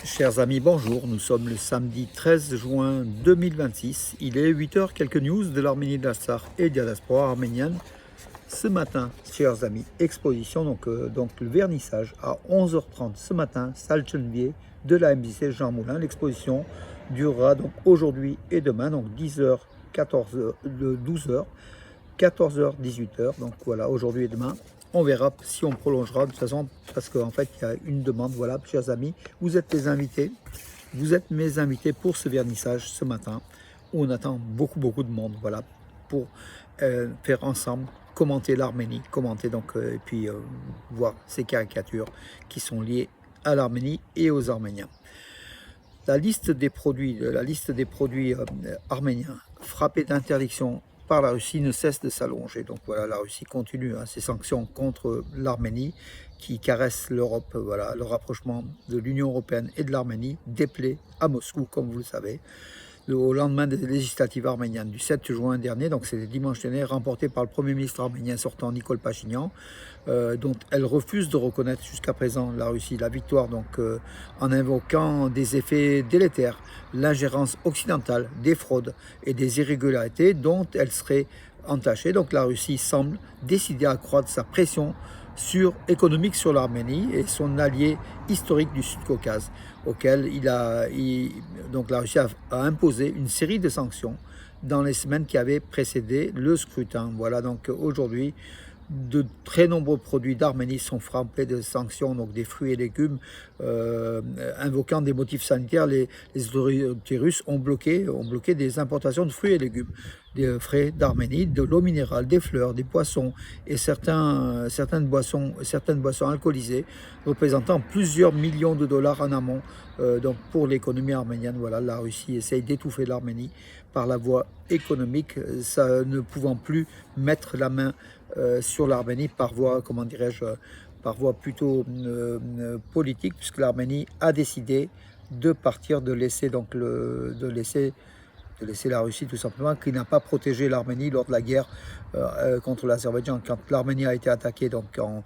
Chers amis, bonjour. Nous sommes le samedi 13 juin 2026. Il est 8 h, quelques news de l'Arménie de l'Assar et de la diaspora arménienne. Ce matin, chers amis, exposition, donc le vernissage à 11 h 30 ce matin, salle Chenevier de la MJC Jean Moulin. L'exposition durera donc aujourd'hui et demain, donc 10 h, 14 h, 12 h, 14 h, 18 h. Donc voilà, aujourd'hui et demain. On verra si on prolongera de toute façon, parce qu'en fait, il y a une demande. Voilà, chers amis, vous êtes les invités. Vous êtes mes invités pour ce vernissage ce matin, où on attend beaucoup de monde. Voilà, pour faire ensemble, commenter l'Arménie, commenter donc, et puis voir ces caricatures qui sont liées à l'Arménie et aux Arméniens. La liste des produits arméniens frappés d'interdiction par la Russie ne cesse de s'allonger. Donc voilà, la Russie continue ses sanctions contre l'Arménie qui caresse l'Europe. Voilà, le rapprochement de l'Union européenne et de l'Arménie déplaît à Moscou, comme vous le savez. Au lendemain des législatives arméniennes du 7 juin dernier, donc c'est dimanche dernier, remporté par le Premier ministre arménien sortant Nicole Pachinian, dont elle refuse de reconnaître jusqu'à présent la Russie la victoire, donc en invoquant des effets délétères, l'ingérence occidentale, des fraudes et des irrégularités dont elle serait entachée. Donc la Russie semble décider à accroître sa pression économique sur l'Arménie et son allié historique du Sud-Caucase, auquel donc la Russie a imposé une série de sanctions dans les semaines qui avaient précédé le scrutin. Voilà, donc aujourd'hui, de très nombreux produits d'Arménie sont frappés de sanctions, donc des fruits et légumes, invoquant des motifs sanitaires. Les autorités russes ont bloqué des importations de fruits et légumes, des frais d'Arménie, de l'eau minérale, des fleurs, des poissons et certaines boissons alcoolisées, représentant plusieurs millions de dollars en amont. Donc pour l'économie arménienne, voilà, la Russie essaye d'étouffer l'Arménie par la voie économique, ça ne pouvant plus mettre la main sur l'Arménie par voie, comment dirais-je, par voie plutôt politique, puisque l'Arménie a décidé de partir, de laisser la Russie tout simplement, qui n'a pas protégé l'Arménie lors de la guerre contre l'Azerbaïdjan. Quand l'Arménie a été attaquée donc en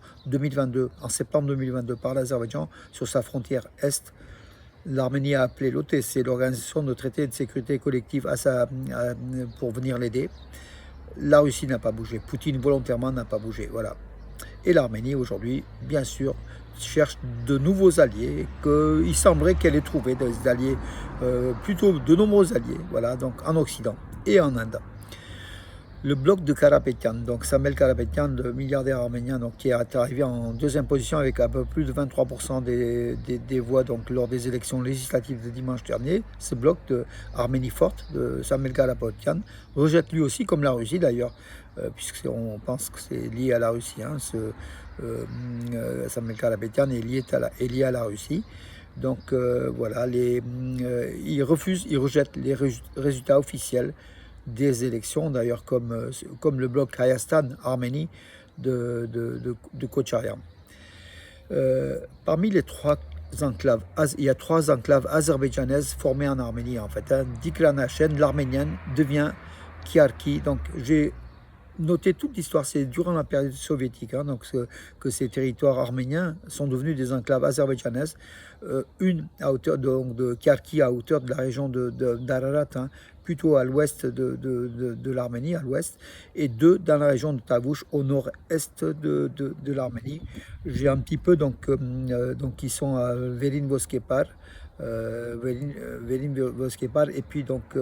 septembre 2022 par l'Azerbaïdjan sur sa frontière est, l'Arménie a appelé l'OTC, l'Organisation de traité de sécurité collective, pour venir l'aider. La Russie n'a pas bougé, Poutine volontairement n'a pas bougé, voilà. Et l'Arménie aujourd'hui, bien sûr, cherche de nouveaux alliés, qu'il semblerait qu'elle ait trouvé des alliés, plutôt de nombreux alliés, voilà, donc en Occident et en Inde. Le bloc de Karapetyan, donc Samuel Karapetyan, le milliardaire arménien, donc, qui est arrivé en deuxième position avec un peu plus de 23% des voix donc, lors des élections législatives de dimanche dernier. Ce bloc de Arménie forte de Samuel Karapetyan rejette lui aussi, comme la Russie d'ailleurs, puisqu'on pense que c'est lié à la Russie. Samuel Karapetyan est lié à la Russie. Donc voilà, il rejette les résultats officiels des élections, d'ailleurs comme le bloc Kayastan Arménie de Kocharyan. Parmi les trois enclaves, il y a trois enclaves azerbaïdjanaises formées en Arménie en fait. Diklanachen, l'arménienne, devient Kiarki. Donc j'ai noté toute l'histoire, c'est durant la période soviétique, donc que ces territoires arméniens sont devenus des enclaves azerbaïdjanaises, une à hauteur de Kiarki, à hauteur de la région d'Ararat, plutôt à l'ouest de l'Arménie, à l'ouest, et deux dans la région de Tavouche, au nord-est de l'Arménie. J'ai un petit peu, donc qui sont à Velin-Voskepar, et puis donc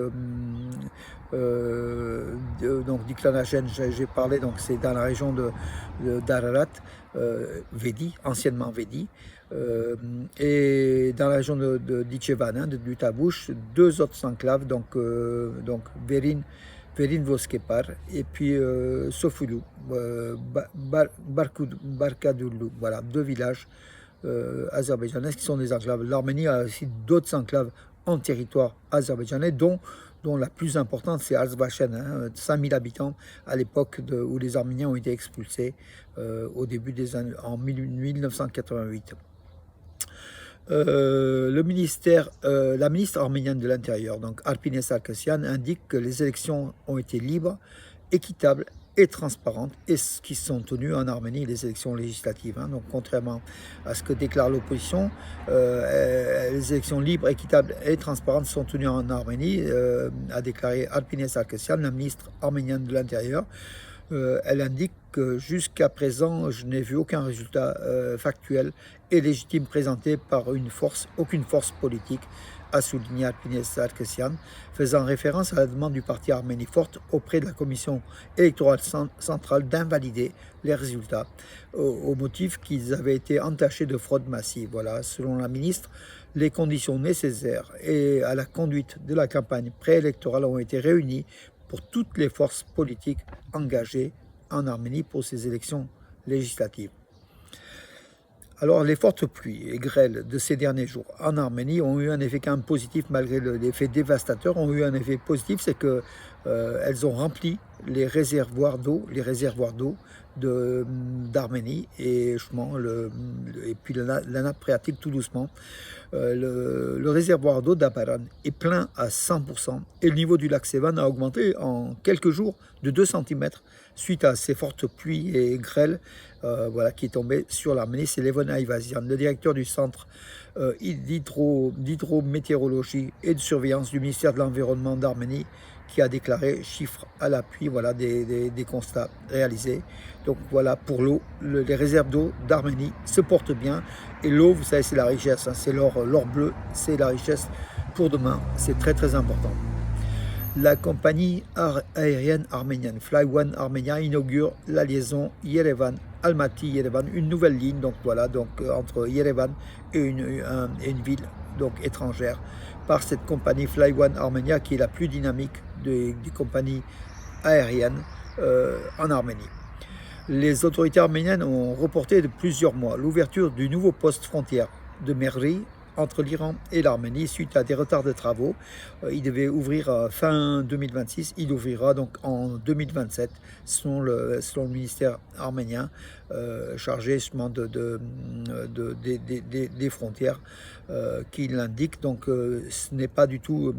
Diklanachen, j'ai parlé, donc c'est dans la région d'Ararat, Vedi, anciennement Vedi, et dans la région de Ditchevan, du Tabouche, deux autres enclaves, donc Verin-Voskepar et puis Sofulu, Barkadoulou, voilà, deux villages azerbaïdjanais qui sont des enclaves. L'Arménie a aussi d'autres enclaves en territoire azerbaïdjanais, dont la plus importante c'est Arzbachen, 5000 habitants à l'époque où les Arméniens ont été expulsés au début des années, en 1988. La ministre arménienne de l'Intérieur, donc Arpine Sarkisyan, indique que les élections ont été libres, équitables et transparentes et ce qui sont tenues en Arménie, les élections législatives. Donc contrairement à ce que déclare l'opposition, les élections libres, équitables et transparentes sont tenues en Arménie, a déclaré Alpine Sarkisian, la ministre arménienne de l'Intérieur. Elle indique que jusqu'à présent, je n'ai vu aucun résultat factuel et légitime présenté par aucune force politique, a souligné Alpine Sarkisian, faisant référence à la demande du parti Arménie Forte auprès de la commission électorale centrale d'invalider les résultats au motif qu'ils avaient été entachés de fraude massive. Voilà, selon la ministre, les conditions nécessaires et à la conduite de la campagne préélectorale ont été réunies pour toutes les forces politiques engagées en Arménie pour ces élections législatives. Alors, les fortes pluies et grêles de ces derniers jours en Arménie ont eu un effet quand même positif, malgré l'effet dévastateur, ont eu un effet positif, c'est qu'elles ont rempli les réservoirs d'eau d'Arménie et puis la nappe phréatique tout doucement. Le réservoir d'eau d'Abaran est plein à 100% et le niveau du lac Sevan a augmenté en quelques jours de 2 cm suite à ces fortes pluies et grêles qui est tombé sur l'Arménie. C'est Levon Ayvazian, le directeur du centre d'hydrométéorologie et de surveillance du ministère de l'Environnement d'Arménie, qui a déclaré, chiffres à l'appui, des constats réalisés. Donc voilà, pour l'eau, les réserves d'eau d'Arménie se portent bien. Et l'eau, vous savez, c'est la richesse, c'est l'or bleu, c'est la richesse pour demain. C'est très très important. La compagnie aérienne arménienne Flyone Armenia inaugure la liaison Yerevan-Almaty-Yerevan, une nouvelle ligne entre Yerevan et une ville étrangère, par cette compagnie Flyone Armenia, qui est la plus dynamique des compagnies aériennes en Arménie. Les autorités arméniennes ont reporté de plusieurs mois l'ouverture du nouveau poste frontière de Merri entre l'Iran et l'Arménie suite à des retards de travaux. Il devait ouvrir fin 2026, il ouvrira donc en 2027 selon le ministère arménien chargé justement des frontières qui l'indique. Donc ce n'est pas du tout,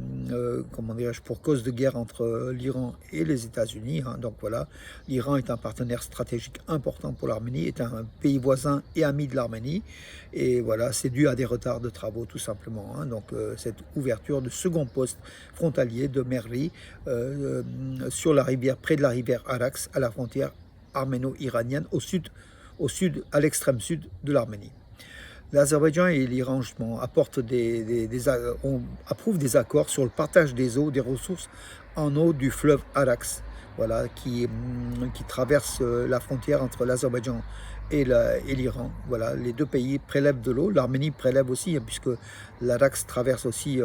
pour cause de guerre entre l'Iran et les États-Unis. Donc voilà, l'Iran est un partenaire stratégique important pour l'Arménie, est un pays voisin et ami de l'Arménie. Et voilà, c'est dû à des retards de travaux tout simplement. Donc cette ouverture de second poste frontalier de Merli sur la rivière, près de la rivière Arax, à la frontière arméno-iranienne, au sud, à l'extrême sud de l'Arménie. L'Azerbaïdjan et l'Iran approuvent des accords sur le partage des eaux, des ressources en eau du fleuve Arax, qui traverse la frontière entre l'Azerbaïdjan et l'Iran. Les deux pays prélèvent de l'eau. L'Arménie prélève aussi, puisque l'Arax traverse aussi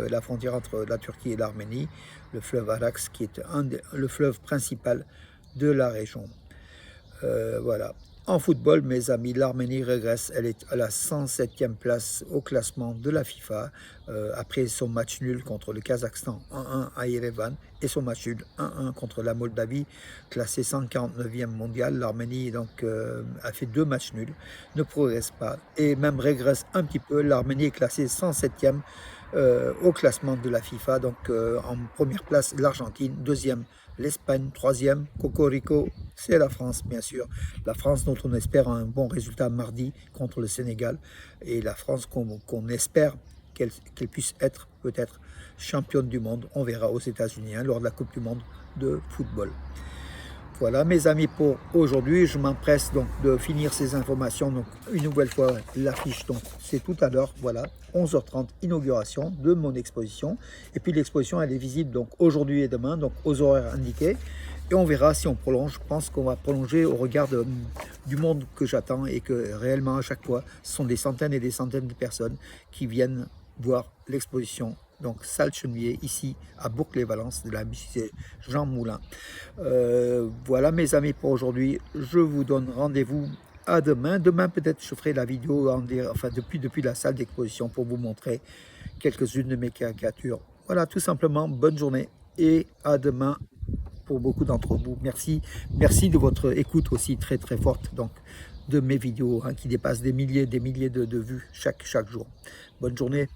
la frontière entre la Turquie et l'Arménie, le fleuve Arax, qui est le fleuve principal de la région. En football, mes amis, l'Arménie régresse. Elle est à la 107e place au classement de la FIFA après son match nul contre le Kazakhstan 1-1 à Yerevan et son match nul 1-1 contre la Moldavie, classée 149e mondial. L'Arménie a fait 2 matchs nuls, ne progresse pas et même régresse un petit peu. L'Arménie est classée 107e au classement de la FIFA. En première place, l'Argentine, deuxième, l'Espagne, troisième, Cocorico, c'est la France, bien sûr. La France dont on espère un bon résultat mardi contre le Sénégal. Et la France qu'on espère qu'elle puisse être peut-être championne du monde. On verra aux États-Unis lors de la Coupe du Monde de football. Voilà mes amis pour aujourd'hui, je m'empresse donc de finir ces informations. Donc une nouvelle fois l'affiche, donc c'est tout à l'heure, 11h30, inauguration de mon exposition. Et puis l'exposition elle est visible donc aujourd'hui et demain, donc aux horaires indiqués. Et on verra si on prolonge. Je pense qu'on va prolonger au regard du monde que j'attends et que réellement à chaque fois, ce sont des centaines et des centaines de personnes qui viennent voir l'exposition. Donc salle Chenevier ici à Bourg-les-Valence de la musée Jean Moulin. Voilà mes amis pour aujourd'hui. Je vous donne rendez-vous à demain. Demain peut-être je ferai la vidéo depuis la salle d'exposition pour vous montrer quelques-unes de mes caricatures. Voilà, tout simplement, bonne journée et à demain pour beaucoup d'entre vous. Merci de votre écoute aussi très très forte de mes vidéos qui dépassent des milliers de vues chaque jour. Bonne journée.